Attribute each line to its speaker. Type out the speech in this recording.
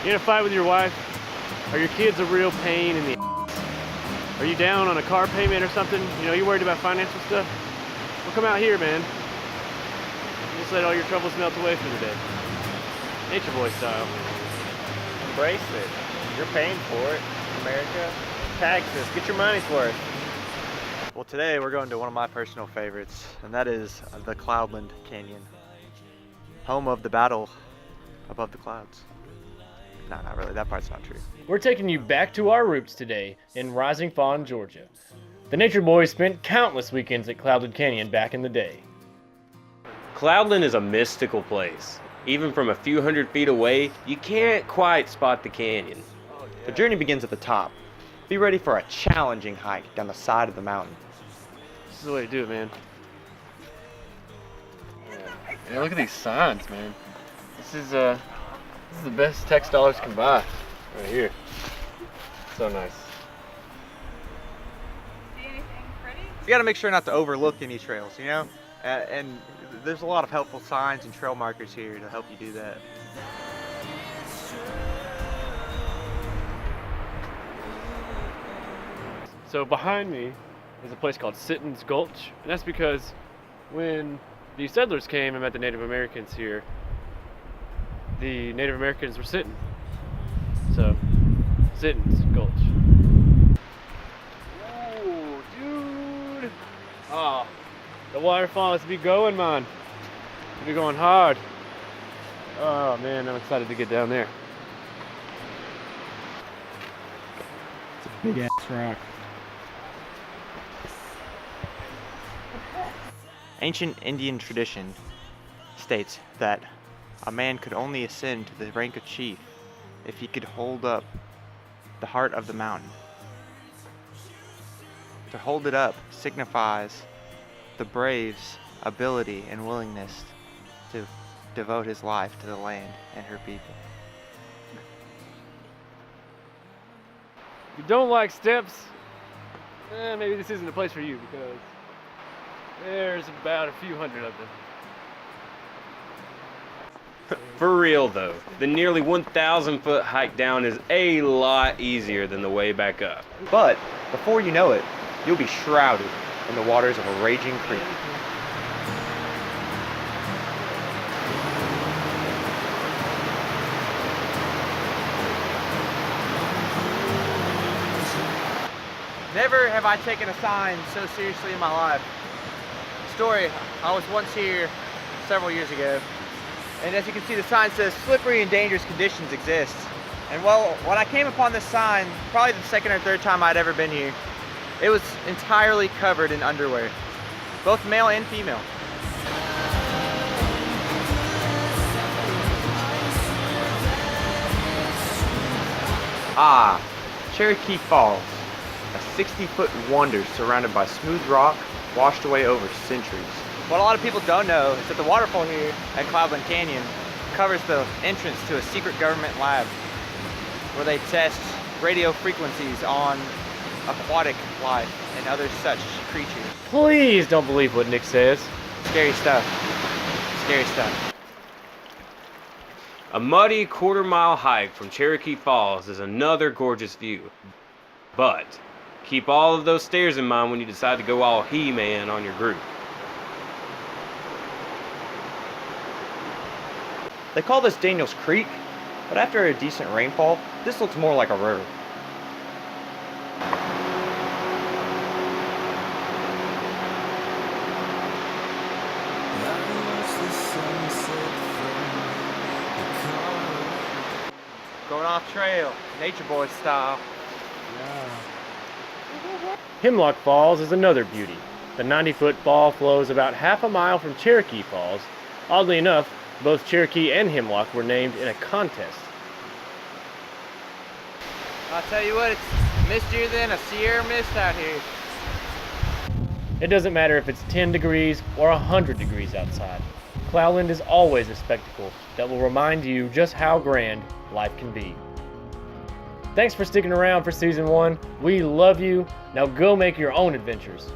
Speaker 1: You in a fight with your wife? Are your kids a real pain in the ass? Are you down on a car payment or something? You know, you worried about financial stuff? Well, come out here, man. Just let all your troubles melt away for the day. Nature Boy style.
Speaker 2: Embrace it. You're paying for it, America. Taxes. Get your money's worth.
Speaker 3: Well, today we're going to one of my personal favorites, and that is the Cloudland Canyon, home of the battle above the clouds. No, not really. That part's not true.
Speaker 1: We're taking you back to our roots today in Rising Fawn, Georgia. The Nature Boys spent countless weekends at Cloudland Canyon back in the day.
Speaker 4: Cloudland is a mystical place. Even from a few hundred feet away, you can't quite spot the canyon.
Speaker 3: The journey begins at the top. Be ready for a challenging hike down the side of the mountain.
Speaker 1: This is the way to do it, man.
Speaker 5: Yeah, look at these signs, man. This is the best text dollars can buy. Right here. So nice.
Speaker 6: See anything pretty?
Speaker 3: You got to make sure not to overlook any trails, you know? And there's a lot of helpful signs and trail markers here to help you do that.
Speaker 1: So behind me is a place called Sitton's Gulch, and that's because when the settlers came and met the Native Americans here, the Native Americans were sitting. So, Sitton's Gulch. Ooh, dude! Oh, the waterfall must be going, man. It'll be going hard. Oh man, I'm excited to get down there.
Speaker 7: It's a big ass rock.
Speaker 3: Ancient Indian tradition states that a man could only ascend to the rank of chief if he could hold up the heart of the mountain. To hold it up signifies the brave's ability and willingness to devote his life to the land and her people.
Speaker 1: If you don't like steps, maybe this isn't the place for you because there's about a few hundred of them.
Speaker 4: For real though, the nearly 1,000 foot hike down is a lot easier than the way back up.
Speaker 3: But before you know it, you'll be shrouded in the waters of a raging creek. Never have I taken a sign so seriously in my life. Story, I was once here several years ago, and as you can see, the sign says slippery and dangerous conditions exist. And well, when I came upon this sign, probably the second or third time I'd ever been here, it was entirely covered in underwear, both male and female. Ah, Cherokee Falls, a 60-foot wonder surrounded by smooth rock, washed away over centuries. What a lot of people don't know is that the waterfall here at Cloudland Canyon covers the entrance to a secret government lab where they test radio frequencies on aquatic life and other such creatures.
Speaker 1: Please don't believe what Nick says.
Speaker 3: Scary stuff. Scary stuff.
Speaker 4: A muddy quarter-mile hike from Cherokee Falls is another gorgeous view. But keep all of those stairs in mind when you decide to go all He-Man on your group.
Speaker 3: They call this Daniel's Creek, but after a decent rainfall, this looks more like a river. Going off trail, Nature Boyz style.
Speaker 1: Hemlock Falls is another beauty. The 90-foot fall flows about half a mile from Cherokee Falls. Oddly enough, both Cherokee and Hemlock were named in a contest.
Speaker 3: I'll tell you what, it's mistier than a Sierra mist out here.
Speaker 1: It doesn't matter if it's 10 degrees or 100 degrees outside. Cloudland is always a spectacle that will remind you just how grand life can be. Thanks for sticking around for season 1. We love you. Now go make your own adventures.